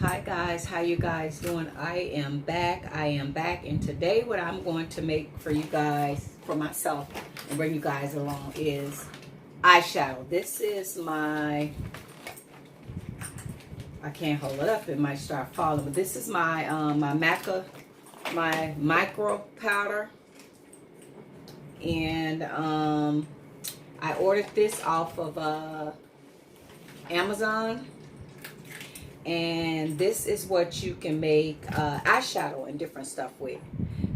Hi guys, how you guys doing? I am back, and today what I'm going to make for you guys, for myself, and bring you guys along is eyeshadow. This is my, I can't hold it up, it might start falling, but this is my my micro powder, and I ordered this off of Amazon. And this is what you can make eyeshadow and different stuff with.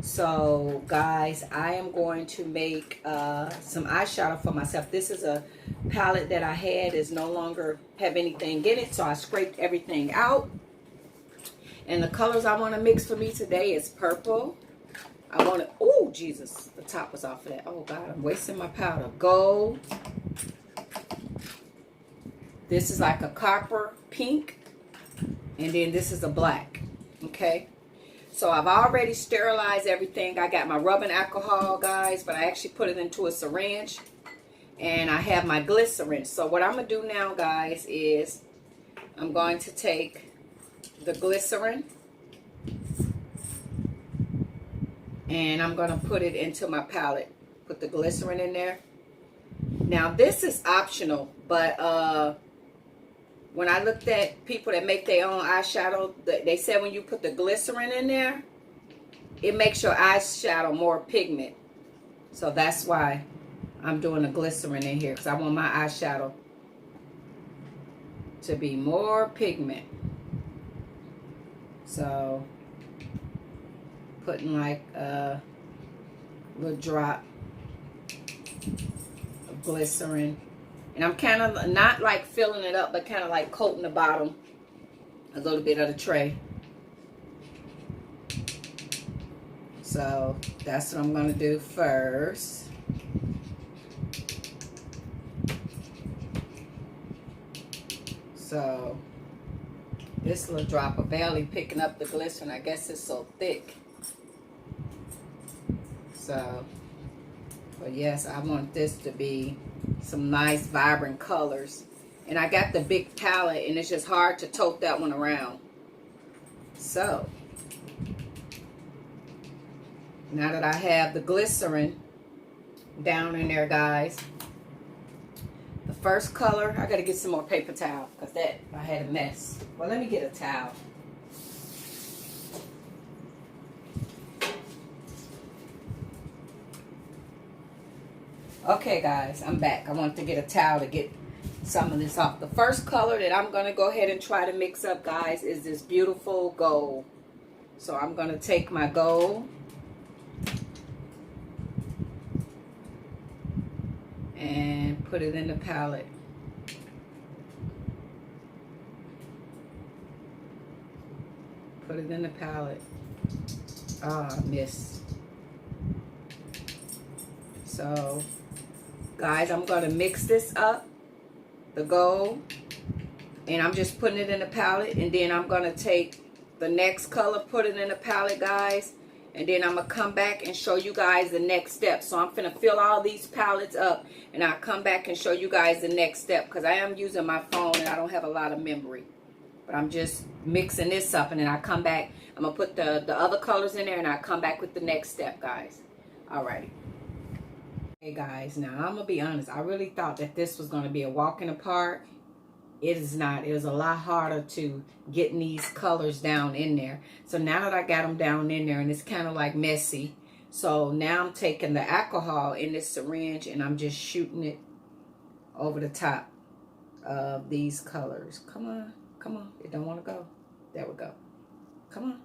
So guys, I am going to make some eyeshadow for myself. This is a palette that I had, is no longer have anything in it, so I scraped everything out. And the colors I want to mix for me today is purple. I want to, oh Jesus, the top was off of that. Oh God, I'm wasting my powder. Gold. This is like a copper pink. And then this is a black. Okay. So I've already sterilized everything. I got my rubbing alcohol, guys, but I actually put it into a syringe. And I have my glycerin. So what I'm going to do now, guys, is I'm going to take the glycerin. And I'm going to put it into my palette. Put the glycerin in there. Now, this is optional, but when I looked at people that make their own eyeshadow, they said when you put the glycerin in there, it makes your eyeshadow more pigment. So that's why I'm doing the glycerin in here, because I want my eyeshadow to be more pigment. So putting like a little drop of glycerin. And I'm kind of not like filling it up, but kind of like coating the bottom a little bit of the tray. So that's what I'm going to do first. So this little drop of barely picking up the glycerin. I guess it's so thick. So, but yes, I want this to be some nice vibrant colors. And I got the big palette, and it's just hard to tote that one around. So now that I have the glycerin down in there, guys, the first color, I gotta get some more paper towel, because that I had a mess. Well, let me get a towel. Okay guys, I'm back. I want to get a towel to get some of this off. The first color that I'm going to go ahead and try to mix up, guys, is this beautiful gold. So I'm going to take my gold and put it in the palette. Put it in the palette. Oh, I missed. So guys, I'm going to mix this up, the gold, and I'm just putting it in the palette, and then I'm going to take the next color, put it in the palette, guys, and then I'm going to come back and show you guys the next step. So I'm going to fill all these palettes up, and I'll come back and show you guys the next step, because I am using my phone and I don't have a lot of memory. But I'm just mixing this up, and then I come back. I'm going to put the other colors in there, and I'll come back with the next step, guys. Alrighty. Hey guys, now I'm gonna be honest, I really thought that this was gonna be a walk in the park. It is not. It was a lot harder to get these colors down in there. So now that I got them down in there, and it's kind of like messy, so now I'm taking the alcohol in this syringe, and I'm just shooting it over the top of these colors. Come on, come on, it don't want to go. There we go. Come on.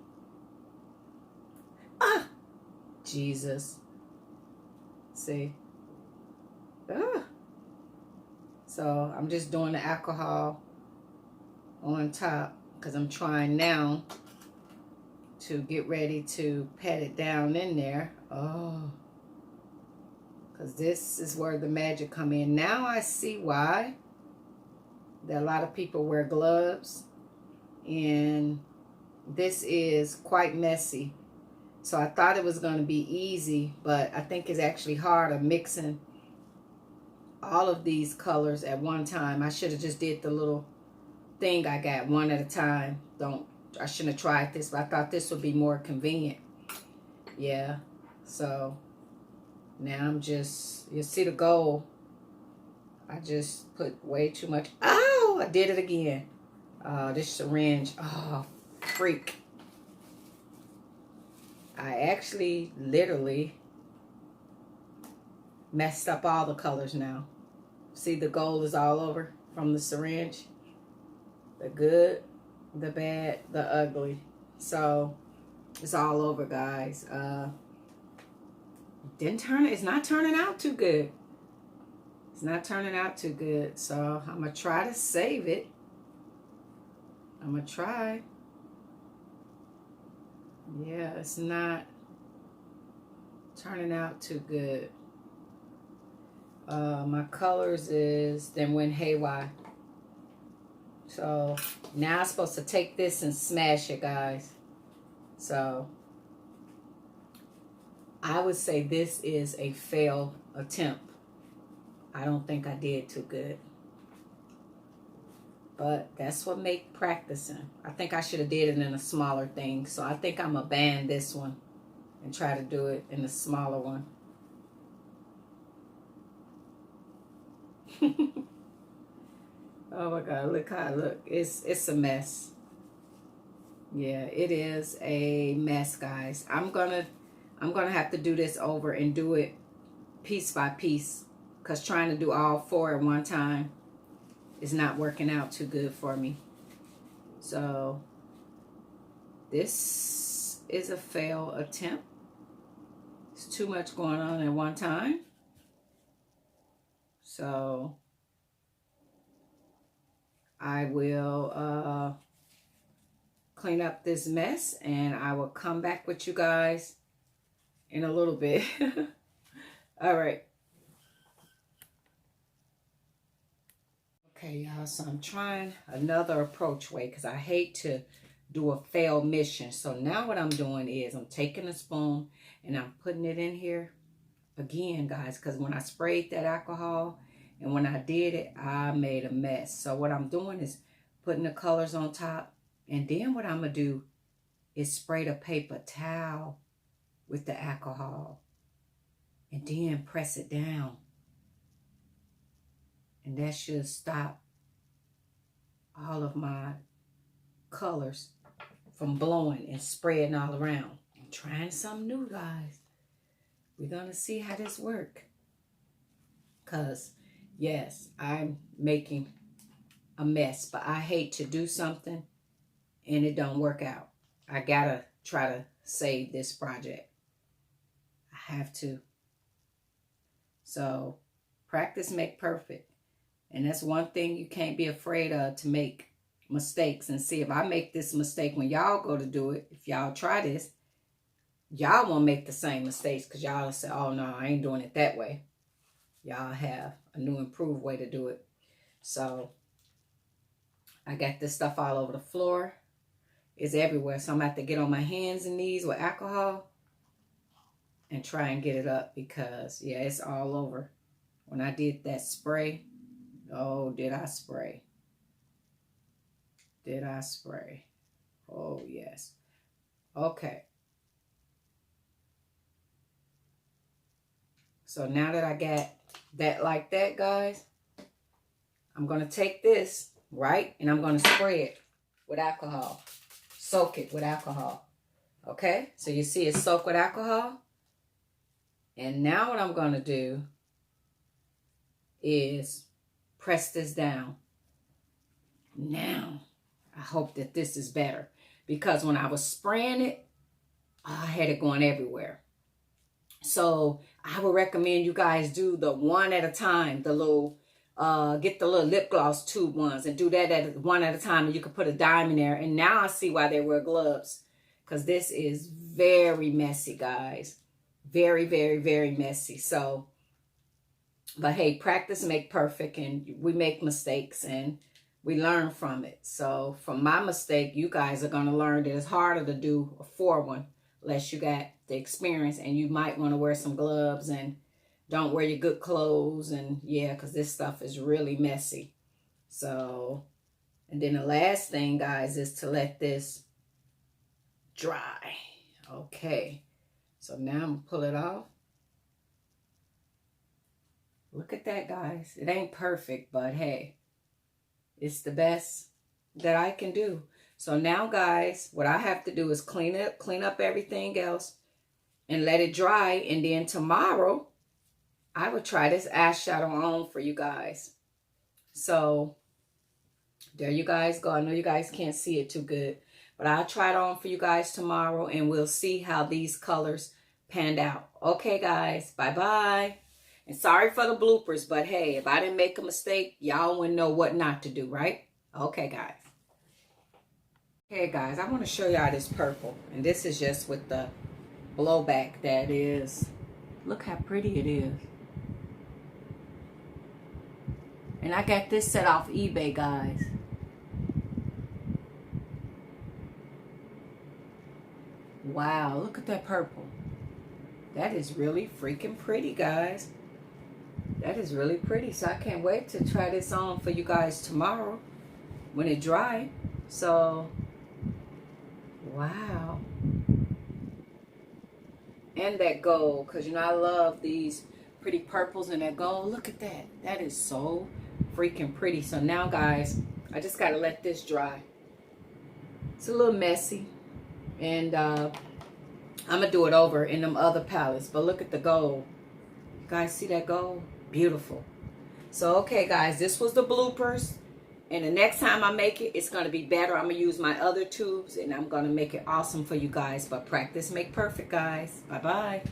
Ah, Jesus. See. So I'm just doing the alcohol on top, because I'm trying now to get ready to pat it down in there. Oh, because this is where the magic come in. Now I see why that a lot of people wear gloves, and this is quite messy. So I thought it was going to be easy, but I think it's actually harder mixing all of these colors at one time. I should have just did the little thing I got, one at a time. I shouldn't have tried this, but I thought this would be more convenient. Yeah, so now I'm just, you see the gold. I just put way too much. Oh, I did it again. This syringe, oh, freak. I actually literally messed up all the colors now. See, the gold is all over from the syringe. The good, the bad, the ugly. So it's all over, guys. It's not turning out too good. It's not turning out too good. So I'm gonna try to save it. I'm gonna try. Yeah, it's not turning out too good. My colors then went haywire. So now I'm supposed to take this and smash it, guys. So I would say this is a failed attempt. I don't think I did too good. But that's what makes practicing. I think I should have did it in a smaller thing. So I think I'm going to ban this one and try to do it in a smaller one. Oh my God, look how I look. It's a mess. Yeah, it is a mess, guys. I'm gonna have to do this over and do it piece by piece, because trying to do all 4 at one time is not working out too good for me. So this is a failed attempt. It's too much going on at one time. So I will clean up this mess, and I will come back with you guys in a little bit. All right. Okay, y'all, so I'm trying another approach way, because I hate to do a failed mission. So now what I'm doing is I'm taking a spoon and I'm putting it in here again, guys, because when I sprayed that alcohol and when I did it, I made a mess. So what I'm doing is putting the colors on top, and then what I'm going to do is spray the paper towel with the alcohol and then press it down. And that should stop all of my colors from blowing and spreading all around. I'm trying something new, guys. We're going to see how this works. Because, yes, I'm making a mess, but I hate to do something and it don't work out. I got to try to save this project. I have to. So, practice make perfect. And that's one thing you can't be afraid of, to make mistakes. And see, if I make this mistake when y'all go to do it, if y'all try this, y'all won't make the same mistakes, because y'all will say, oh no, I ain't doing it that way. Y'all have a new improved way to do it. So I got this stuff all over the floor. It's everywhere. So I'm going to have to get on my hands and knees with alcohol and try and get it up, because yeah, it's all over. When I did that spray, oh, did I spray? Did I spray? Oh, yes. Okay. So now that I got that like that, guys, I'm going to take this, right? And I'm going to spray it with alcohol. Soak it with alcohol. Okay? So you see it's soaked with alcohol. And now what I'm going to do is press this down. Now, I hope that this is better, because when I was spraying it, I had it going everywhere. So I would recommend you guys do the one at a time, the little, get the little lip gloss tube ones and do that at one at a time, and you can put a dime in there. And now I see why they wear gloves, because this is very messy, guys. Very, very, very messy. So, but hey, practice make perfect, and we make mistakes and we learn from it. So from my mistake, you guys are going to learn that it's harder to do a 4-1 unless you got the experience, and you might want to wear some gloves and don't wear your good clothes. And yeah, because this stuff is really messy. So And then the last thing, guys, is to let this dry. Okay. So now I'm going to pull it off. Look at that, guys. It ain't perfect, but hey, it's the best that I can do. So now, guys, what I have to do is clean up everything else and let it dry. And then tomorrow, I will try this eyeshadow on for you guys. So there you guys go. I know you guys can't see it too good, but I'll try it on for you guys tomorrow, and we'll see how these colors panned out. Okay, guys. Bye-bye. And sorry for the bloopers, but hey, if I didn't make a mistake, y'all wouldn't know what not to do, right? Okay, guys. Okay, guys, I want to show y'all this purple. And this is just with the blowback that is. Look how pretty it is. And I got this set off eBay, guys. Wow, look at that purple. That is really freaking pretty, guys. That is really pretty. So I can't wait to try this on for you guys tomorrow when it dry. So, wow. And that gold, because, you know, I love these pretty purples and that gold. Look at that. That is so freaking pretty. So now, guys, I just got to let this dry. It's a little messy. And I'm going to do it over in them other palettes. But look at the gold. You guys see that gold? Beautiful. So, okay, guys, this was the bloopers. And the next time I make it, it's going to be better. I'm going to use my other tubes, and I'm going to make it awesome for you guys. But practice make perfect, guys. Bye-bye.